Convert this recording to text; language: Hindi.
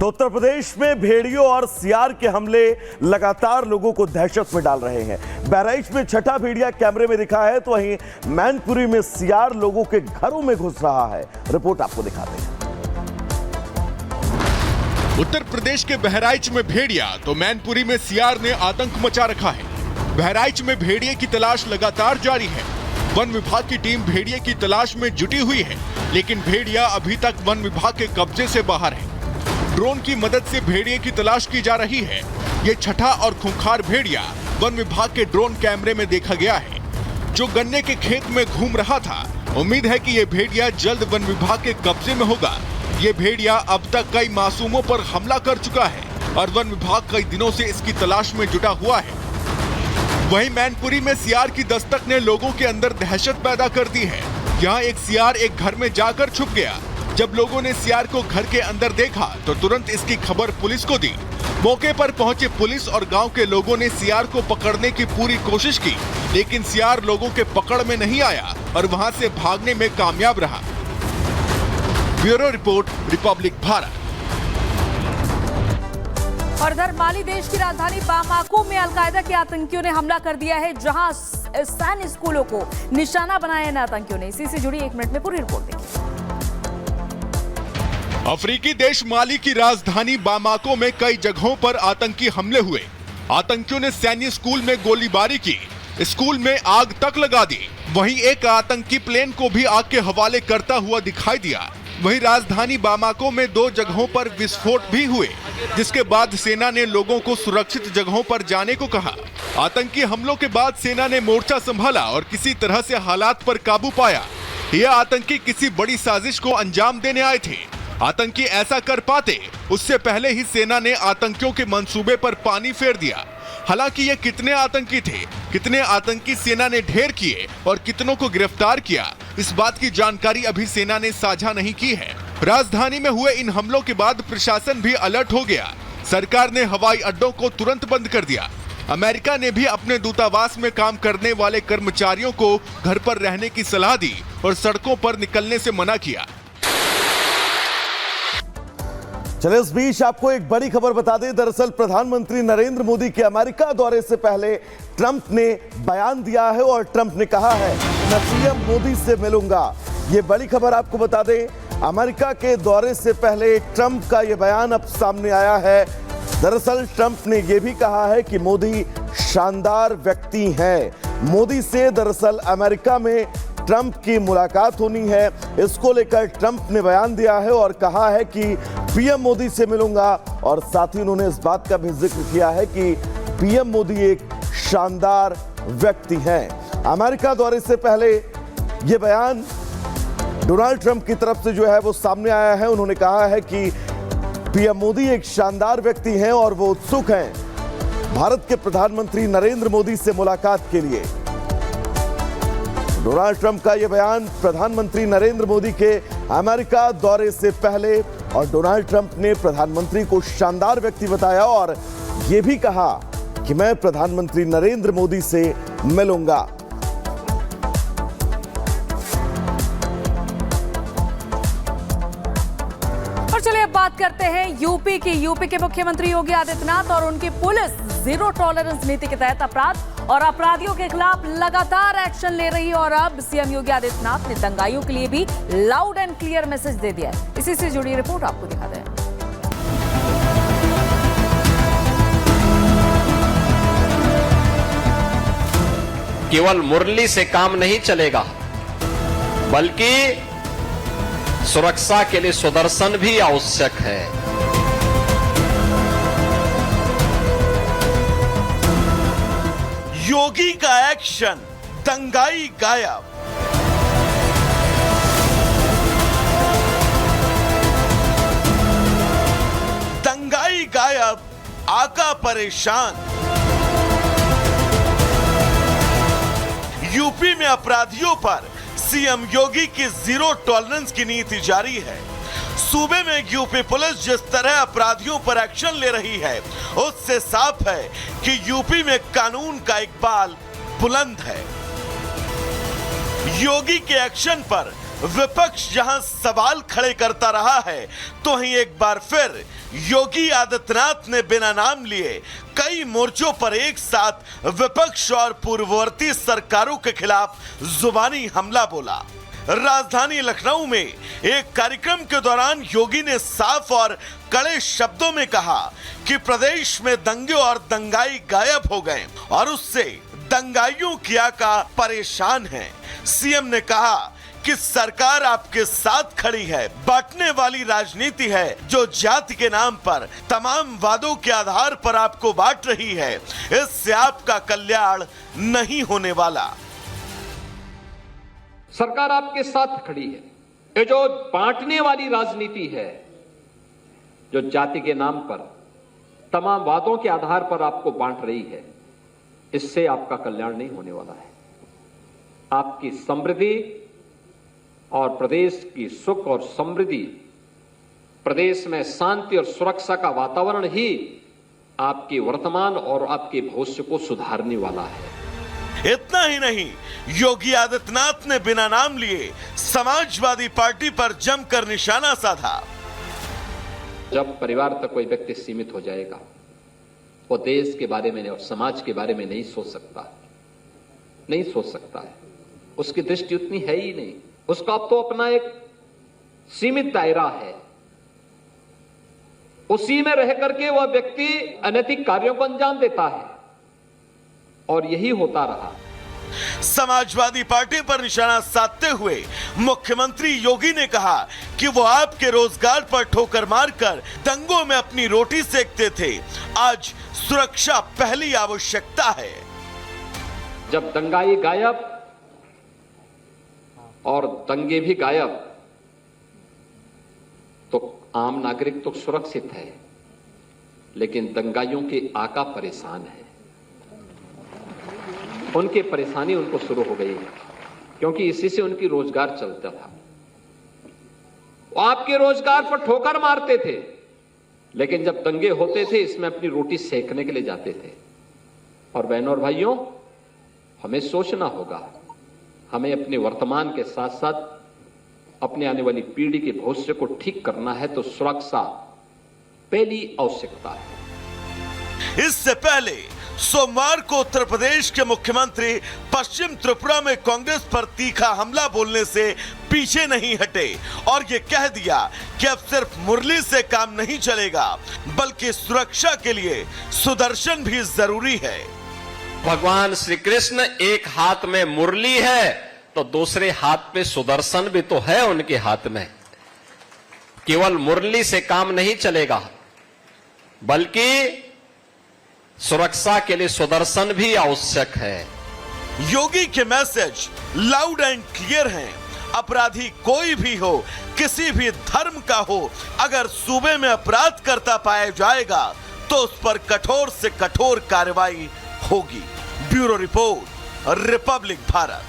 तो उत्तर प्रदेश में भेड़ियों और सियार के हमले लगातार लोगों को दहशत में डाल रहे हैं। बहराइच में छठा भेड़िया कैमरे में दिखा है, तो वहीं मैनपुरी में सियार लोगों के घरों में घुस रहा है। रिपोर्ट आपको दिखाते हैं। उत्तर प्रदेश के बहराइच में भेड़िया तो मैनपुरी में सियार ने आतंक मचा रखा है। बहराइच में भेड़िए की तलाश लगातार जारी है। वन विभाग की टीम भेड़िए की तलाश में जुटी हुई है, लेकिन भेड़िया अभी तक वन विभाग के कब्जे से बाहर है। ड्रोन की मदद से भेड़िए की तलाश की जा रही है। ये छठा और खूंखार भेड़िया वन विभाग के ड्रोन कैमरे में देखा गया है, जो गन्ने के खेत में घूम रहा था। उम्मीद है कि ये भेड़िया जल्द वन विभाग के कब्जे में होगा। ये भेड़िया अब तक कई मासूमों पर हमला कर चुका है और वन विभाग कई दिनों से इसकी तलाश में जुटा हुआ है। वहीं मैनपुरी में सियार की दस्तक ने लोगों के अंदर दहशत पैदा कर दी है। यहाँ एक सियार एक घर में जाकर छुप गया। जब लोगों ने सियार को घर के अंदर देखा तो तुरंत इसकी खबर पुलिस को दी। मौके पर पहुंचे पुलिस और गांव के लोगों ने सियार को पकड़ने की पूरी कोशिश की, लेकिन सियार लोगों के पकड़ में नहीं आया और वहां से भागने में कामयाब रहा। Bureau report, Republic Bharat. और इधर माली देश की राजधानी बामाको में अलकायदा के आतंकियों ने हमला कर दिया है, जहां सैन्य स्कूलों को निशाना बनाया इन आतंकियों ने। इसी से जुड़ी 1 मिनट में पूरी रिपोर्ट देखिए। अफ्रीकी देश माली की राजधानी बामाको में कई जगहों पर आतंकी हमले हुए। आतंकियों ने सैन्य स्कूल में गोलीबारी की, स्कूल में आग तक लगा दी। वहीं एक आतंकी प्लेन को भी आग के हवाले करता हुआ दिखाई दिया। वहीं राजधानी बामाको में 2 जगहों पर विस्फोट भी हुए, जिसके बाद सेना ने लोगों को सुरक्षित जगहों पर जाने को कहा। आतंकी हमलों के बाद सेना ने मोर्चा संभाला और किसी तरह से हालात पर काबू पाया। ये आतंकी किसी बड़ी साजिश को अंजाम देने आए थे। आतंकी ऐसा कर पाते उससे पहले ही सेना ने आतंकियों के मंसूबे पर पानी फेर दिया। हालांकि ये कितने आतंकी थे, कितने आतंकी सेना ने ढेर किए और कितनों को गिरफ्तार किया, इस बात की जानकारी अभी सेना ने साझा नहीं की है। राजधानी में हुए इन हमलों के बाद प्रशासन भी अलर्ट हो गया। सरकार ने हवाई अड्डों को तुरंत बंद कर दिया। अमेरिका ने भी अपने दूतावास में काम करने वाले कर्मचारियों को घर पर रहने की सलाह दी और सड़कों पर निकलने से मना किया। चलिए, इस बीच आपको एक बड़ी खबर बता दें। दरअसल प्रधानमंत्री नरेंद्र मोदी के अमेरिका दौरे से पहले ट्रंप ने बयान दिया है और ट्रंप ने कहा है, मैं पीएम मोदी से मिलूंगा। ये बड़ी खबर आपको बता दें। अमेरिका के दौरे से पहले ट्रंप का ये बयान अब सामने आया है। दरअसल ट्रंप ने यह भी कहा है कि मोदी शानदार व्यक्ति हैं। मोदी से दरअसल अमेरिका में ट्रंप की मुलाकात होनी है। इसको लेकर ट्रंप ने बयान दिया है और कहा है कि पीएम मोदी से मिलूंगा, और साथ ही उन्होंने इस बात का भी जिक्र किया है कि पीएम मोदी एक शानदार व्यक्ति हैं। अमेरिका दौरे से पहले यह बयान डोनाल्ड ट्रंप की तरफ से जो है वो सामने आया है। उन्होंने कहा है कि पीएम मोदी एक शानदार व्यक्ति हैं और वो उत्सुक हैं भारत के प्रधानमंत्री नरेंद्र मोदी से मुलाकात के लिए। डोनाल्ड ट्रंप का यह बयान प्रधानमंत्री नरेंद्र मोदी के अमेरिका दौरे से पहले, और डोनाल्ड ट्रंप ने प्रधानमंत्री को शानदार व्यक्ति बताया और यह भी कहा कि मैं प्रधानमंत्री नरेंद्र मोदी से मिलूंगा। और चलिए अब बात करते हैं यूपी के मुख्यमंत्री योगी आदित्यनाथ और उनकी पुलिस जीरो टॉलरेंस नीति के तहत अपराध और अपराधियों के खिलाफ लगातार एक्शन ले रही है। और अब सीएम योगी आदित्यनाथ ने दंगाइयों के लिए भी लाउड एंड क्लियर मैसेज दे दिया है। इसी से जुड़ी रिपोर्ट आपको दिखाते हैं। केवल मुरली से काम नहीं चलेगा, बल्कि सुरक्षा के लिए सुदर्शन भी आवश्यक है। योगी का एक्शन, दंगाई गायब। दंगाई गायब, आका परेशान। यूपी में अपराधियों पर सीएम योगी की जीरो टॉलरेंस की नीति जारी है। सूबे में यूपी पुलिस जिस तरह अपराधियों पर एक्शन ले रही है, उससे साफ है कि यूपी में कानून का इकबाल बुलंद है। योगी के एक्शन पर विपक्ष जहां सवाल खड़े करता रहा है, तो वहीं एक बार फिर योगी आदित्यनाथ ने बिना नाम लिए कई मोर्चों पर एक साथ विपक्ष और पूर्ववर्ती सरकारों के खिलाफ जुबानी हमला बोला। राजधानी लखनऊ में एक कार्यक्रम के दौरान योगी ने साफ और कड़े शब्दों में कहा कि प्रदेश में दंगे और दंगाई गायब हो गए और उससे दंगाइयों की आका परेशान है। सीएम ने कहा कि सरकार आपके साथ खड़ी है। बांटने वाली राजनीति है जो जाति के नाम पर तमाम वादों के आधार पर आपको बांट रही है। इससे आपका कल्याण नहीं होने वाला। सरकार आपके साथ खड़ी है। ये जो बांटने वाली राजनीति है, जो जाति के नाम पर तमाम वादों के आधार पर आपको बांट रही है, इससे आपका कल्याण नहीं होने वाला है। आपकी समृद्धि और प्रदेश की सुख और समृद्धि, प्रदेश में शांति और सुरक्षा का वातावरण ही आपके वर्तमान और आपके भविष्य को सुधारने वाला है। इतना ही नहीं, योगी आदित्यनाथ ने बिना नाम लिए समाजवादी पार्टी पर जमकर निशाना साधा। जब परिवार तक कोई व्यक्ति सीमित हो जाएगा, वो देश के बारे में और समाज के बारे में नहीं सोच सकता है। उसकी दृष्टि उतनी है ही नहीं। उसका अब तो अपना एक सीमित दायरा है। उसी में रह करके वह व्यक्ति अनैतिक कार्यों को अंजाम देता है और यही होता रहा। समाजवादी पार्टी पर निशाना साधते हुए मुख्यमंत्री योगी ने कहा कि वो आपके रोजगार पर ठोकर मारकर दंगों में अपनी रोटी सेकते थे। आज सुरक्षा पहली आवश्यकता है। जब दंगाई गायब और दंगे भी गायब, तो आम नागरिक तो सुरक्षित है, लेकिन दंगाइयों के आका परेशान है। उनकी परेशानी उनको शुरू हो गई है, क्योंकि इसी से उनकी रोजगार चलता था। वो आपके रोजगार पर ठोकर मारते थे, लेकिन जब दंगे होते थे इसमें अपनी रोटी सेकने के लिए जाते थे। और बहनों और भाइयों, हमें सोचना होगा। हमें अपने वर्तमान के साथ साथ अपने आने वाली पीढ़ी के भविष्य को ठीक करना है, तो सुरक्षा पहली आवश्यकता है। इससे पहले सोमवार को उत्तर प्रदेश के मुख्यमंत्री पश्चिम त्रिपुरा में कांग्रेस पर तीखा हमला बोलने से पीछे नहीं हटे और ये कह दिया कि अब सिर्फ मुरली से काम नहीं चलेगा, बल्कि सुरक्षा के लिए सुदर्शन भी जरूरी है। भगवान श्री कृष्ण एक हाथ में मुरली है तो दूसरे हाथ में सुदर्शन भी तो है उनके हाथ में। केवल मुरली से काम नहीं चलेगा, बल्कि सुरक्षा के लिए सुदर्शन भी आवश्यक है। योगी के मैसेज लाउड एंड क्लियर हैं। अपराधी कोई भी हो, किसी भी धर्म का हो, अगर सूबे में अपराध करता पाया जाएगा तो उस पर कठोर से कठोर कार्रवाई होगी। Bureau report, Republic Bharat.